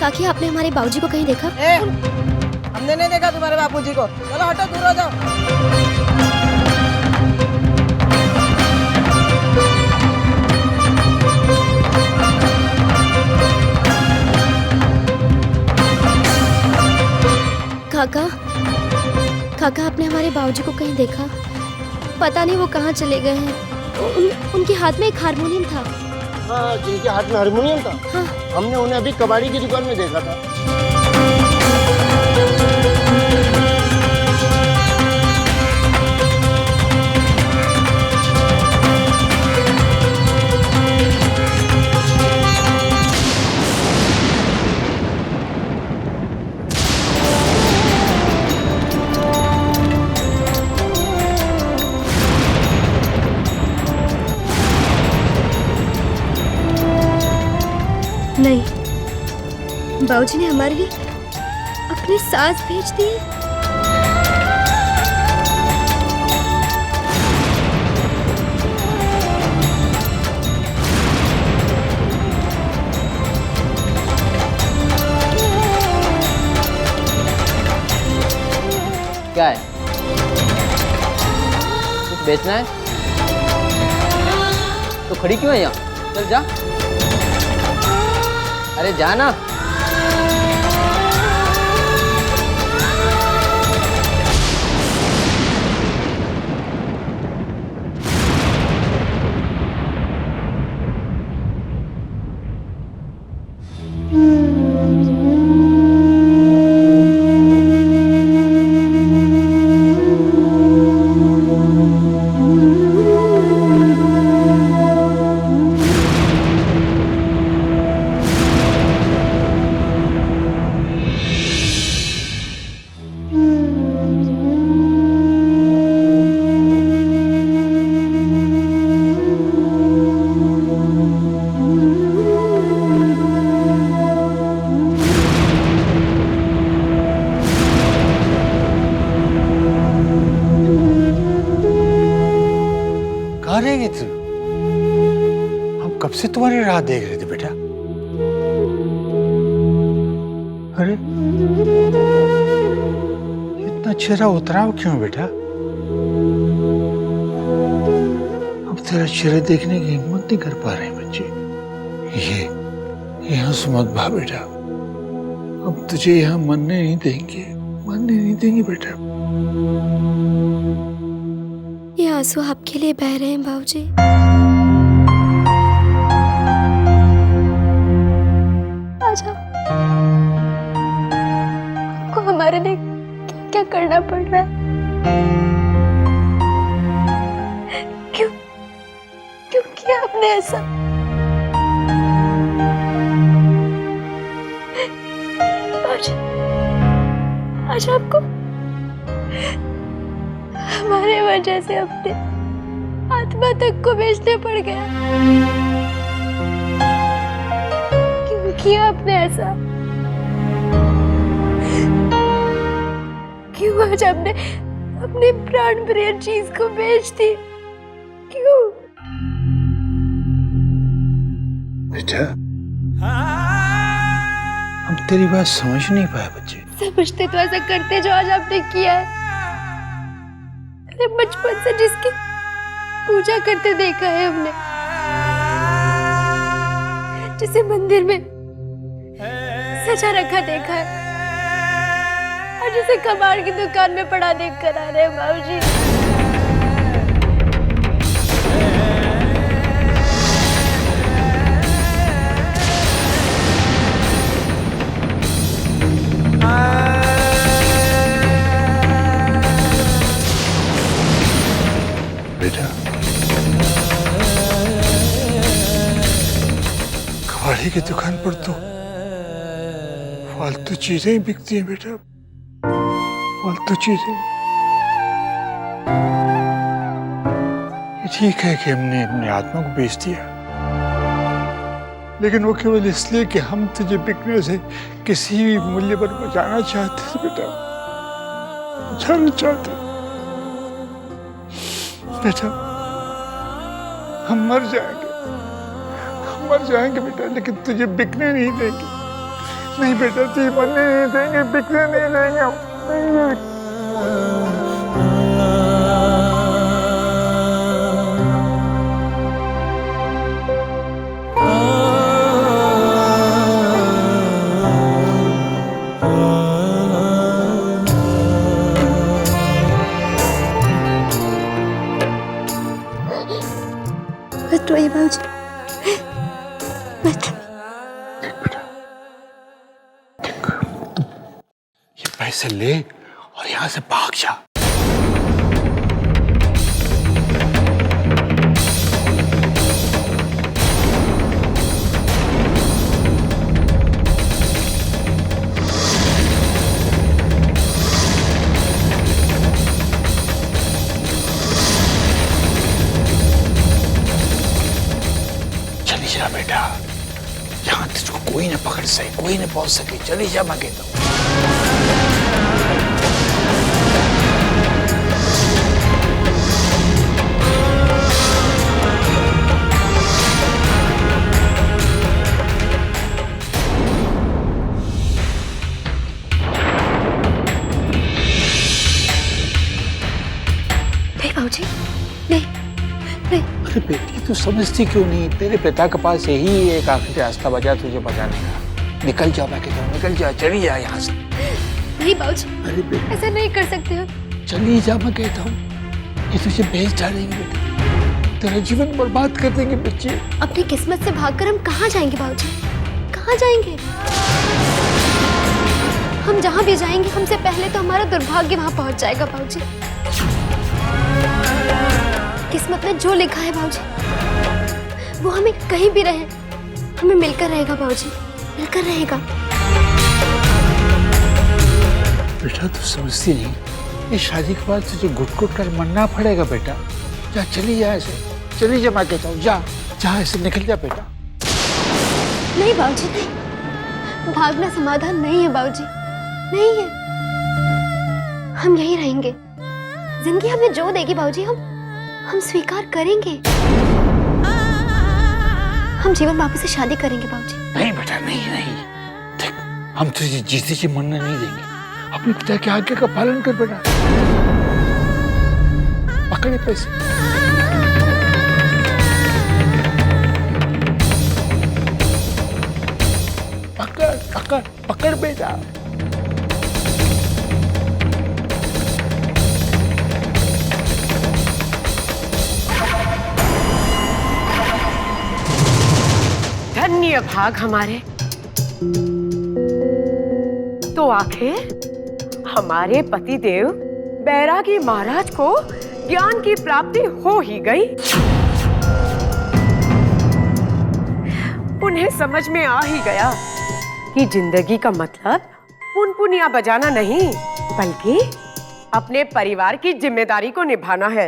काकी, आपने हमारे बाबूजी को कहीं देखा? हमने नहीं देखा तुम्हारे बापूजी को। चलो हटो, दूर हो जाओ। काका, काका, आपने हमारे बाबूजी को कहीं देखा? पता नहीं वो कहाँ चले गए हैं। उनके हाथ में एक हारमोनियम था। हाँ, जिनके हाथ में हारमोनियम था। हाँ। हमने उन्हें अभी कबाड़ी की दुकान में देखा था। नहीं, बाबूजी ने हमारे लिए अपनी सास भेज दी। क्या है? कुछ बेचना है? तो खड़ी क्यों है यहाँ? चल जा। अरे जाना। कहाँ रहेगी तू? हम कब से तुम्हारी राह देख रहे थे बेटा। अरे इतना चेहरा उतराव क्यों बेटा? अब तेरा चेहरा देखने की हिम्मत नहीं कर पा रहे बच्चे। ये हंस मत भा बेटा। अब तुझे यहाँ मरने नहीं देंगे बेटा। ये आंसू आपके लिए बह रहे हैं बाबूजी। आजा, आपको हमारे लिए क्या करना पड़ रहा है? क्यों किया आपने ऐसा? बाबूजी, आज आपको हमारे वजह से अपने आत्मा तक को बेचने पड़ गया। क्यों किया आपने ऐसा? क्यों आज आपने अपनी प्राण प्रिय चीज को बेच दी? क्यों? बेटा, हम तेरी बात समझ नहीं पाए बच्चे। समझते तो ऐसा करते जो आज आपने किया है। अरे बचपन से जिसकी पूजा करते देखा है हमने, जिसे मंदिर में सजा रखा देखा है, और जिसे कबाड़ की दुकान में पड़ा देख कर आ रहे हैं बाबूजी। बेटा, कबाड़ी की दुकान पर तो फालतू चीजें ही बिकती हैं बेटा, फालतू चीजें। ये ठीक है कि हमने अपनी आत्मा को बेच दिया, लेकिन वो केवल इसलिए कि हम तुझे बिकने से किसी भी मूल्य पर बचाना चाहते थे बेटा, बचाना चाहते। बेटा, हम मर जाएंगे बेटा, लेकिन तुझे बिकने नहीं देंगे। नहीं बेटा जी, मरने नहीं देंगे, बिकने नहीं देंगे हम। नहीं। मत रोइए बाबूजी, मत। ये पैसे ले और यहाँ से भाग जा। चली जा बेटा, यहाँ तुझको कोई न पकड़ सके, कोई न पहुंच सके। चली जा, मैं कहता हूँ। नहीं बाबूजी, नहीं नहीं। अरे बेटी, तू समझती क्यों नहीं? तेरे पिता के पास यही एक आखिरी रास्ता बचा तुझे बचाने का। निकल जा, मैं कहता हूँ, निकल जा, चली जा यहाँ से। नहीं बाबूजी, अरे बेटी, ऐसा नहीं कर सकते हो। चली जा, मैं कहता हूँ। ये तुझे बेच डालेंगे बेटा, तेरा जीवन बर्बाद कर देंगे बच्चे। अपनी किस्मत से भागकर हम कहाँ जाएंगे बाबूजी? कहाँ जाएंगे? हम जहाँ भी जाएंगे, हमसे पहले तो हमारा दुर्भाग्य वहाँ पहुँच जाएगा बाबूजी। किस्मत में जो लिखा है बाबूजी, वो हमें कहीं भी रहे, हमें मिलकर रहेगा बाबूजी, मिलकर रहेगा। बेटा, तू समझती नहीं, इस शादी के बाद तुझे घुट-घुट कर मरना पड़ेगा बेटा। जा, चली जा ऐसे, चली जा, मैं कहता हूँ। जा जा, ऐसे निकल जा बेटा। नहीं बाबूजी, नहीं, भागना समाधान नहीं है बाबूजी, नहीं है। हम यहीं रहेंगे। जिंदगी हमें जो देगी बाबूजी, हम स्वीकार करेंगे। हम जीवन बाबू से शादी करेंगे बाबूजी। नहीं बेटा, नहीं नहीं, देख, हम तुझे जीते जी मरने नहीं देंगे। अपने पिता के आज्ञा का पालन कर बेटा। पकड़े पैसे। पकड़ पकड़ पकड़ बेटा। धन्य भाग हमारे। तो आखिर हमारे पतिदेव बैरागी महाराज को ज्ञान की प्राप्ति हो ही गई। उन्हें समझ में आ ही गया कि जिंदगी का मतलब पुनपुनिया बजाना नहीं, बल्कि अपने परिवार की जिम्मेदारी को निभाना है।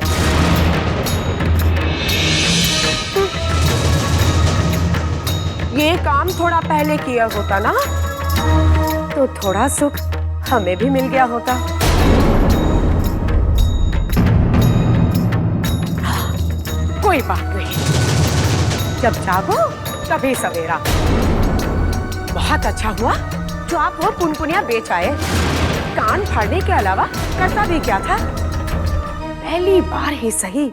ये काम थोड़ा पहले किया होता ना, तो थोड़ा सुख हमें भी मिल गया होता। कोई बात नहीं, जब जागो तभी सवेरा। बहुत अच्छा हुआ जो आप वो पुनपुनिया बेच आए। कान फाड़ने के अलावा करता भी क्या था? पहली बार ही सही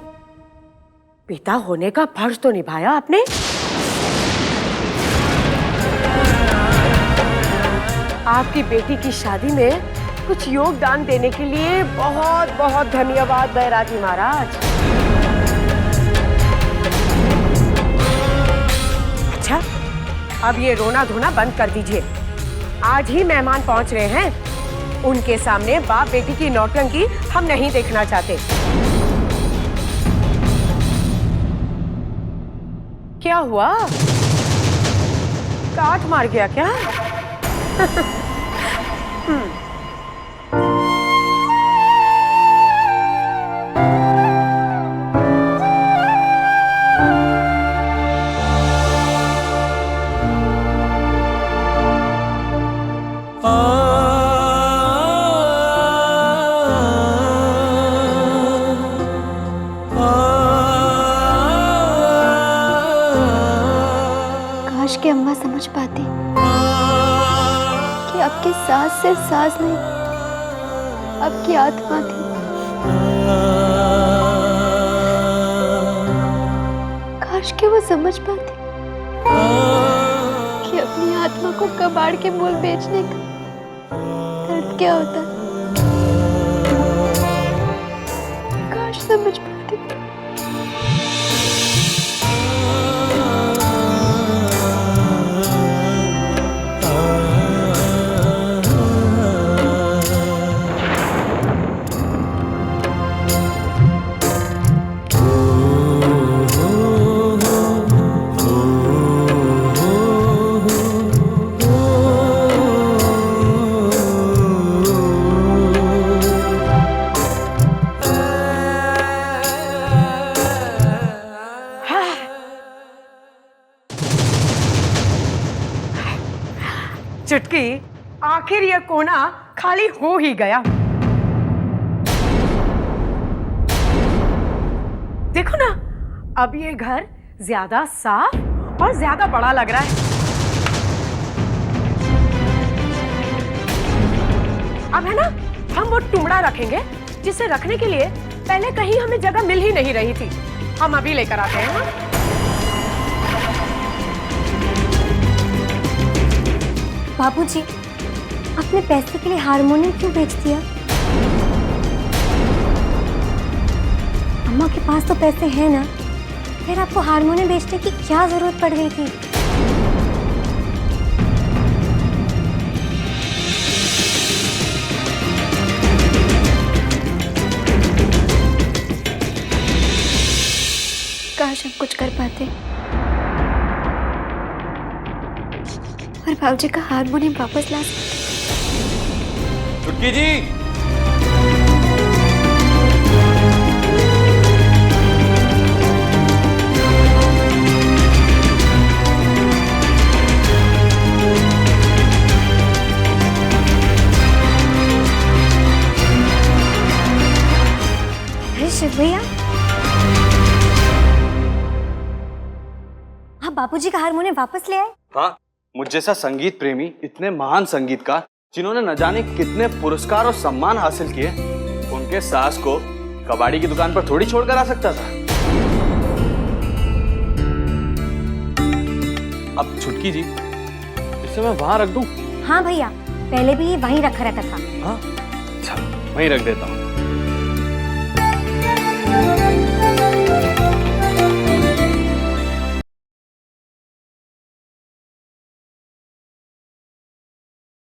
पिता होने का फर्ज तो निभाया आपने। आपकी बेटी की शादी में कुछ योगदान देने के लिए बहुत बहुत धन्यवाद बैरागी महाराज। अच्छा, अब ये रोना धोना बंद कर दीजिए। आज ही मेहमान पहुंच रहे हैं, उनके सामने बाप बेटी की नौटंकी हम नहीं देखना चाहते। क्या हुआ? काट मार गया क्या? काश कि अम्मा समझ पाती। आपकी सांस सिर्फ सांस नहीं, आपकी आत्मा थी। काश के वो समझ पाती कि अपनी आत्मा को कबाड़ के मोल बेचने का दर्द क्या होता है। काश समझ पाती। चुटकी, आखिर यह कोना खाली हो ही गया। देखो ना, अब ये घर ज्यादा साफ और ज्यादा बड़ा लग रहा है। अब है ना, हम वो टुकड़ा रखेंगे जिसे रखने के लिए पहले कहीं हमें जगह मिल ही नहीं रही थी। हम अभी लेकर आते हैं ना। बाबूजी, आपने पैसे के लिए हारमोनियम क्यों बेच दिया? अम्मा के पास तो पैसे हैं ना, फिर आपको हारमोनियम बेचने की क्या जरूरत पड़ गई थी? काश हम कुछ कर पाते और बाबूजी का हारमोनियम वापस ला सकते। चुटकी जी, अरे शिव भैया, आप बाबूजी का हारमोनियम वापस ले आए? हाँ, मुझ जैसा संगीत प्रेमी, इतने महान संगीतकार जिन्होंने न जाने कितने पुरस्कार और सम्मान हासिल किए, उनके सास को कबाड़ी की दुकान पर थोड़ी छोड़कर आ सकता था। अब छुटकी जी, इसे मैं वहां रख दूं? हाँ भैया, पहले भी ये वहीं रखा रहता था। हाँ, अच्छा, वहीं रख देता हूँ।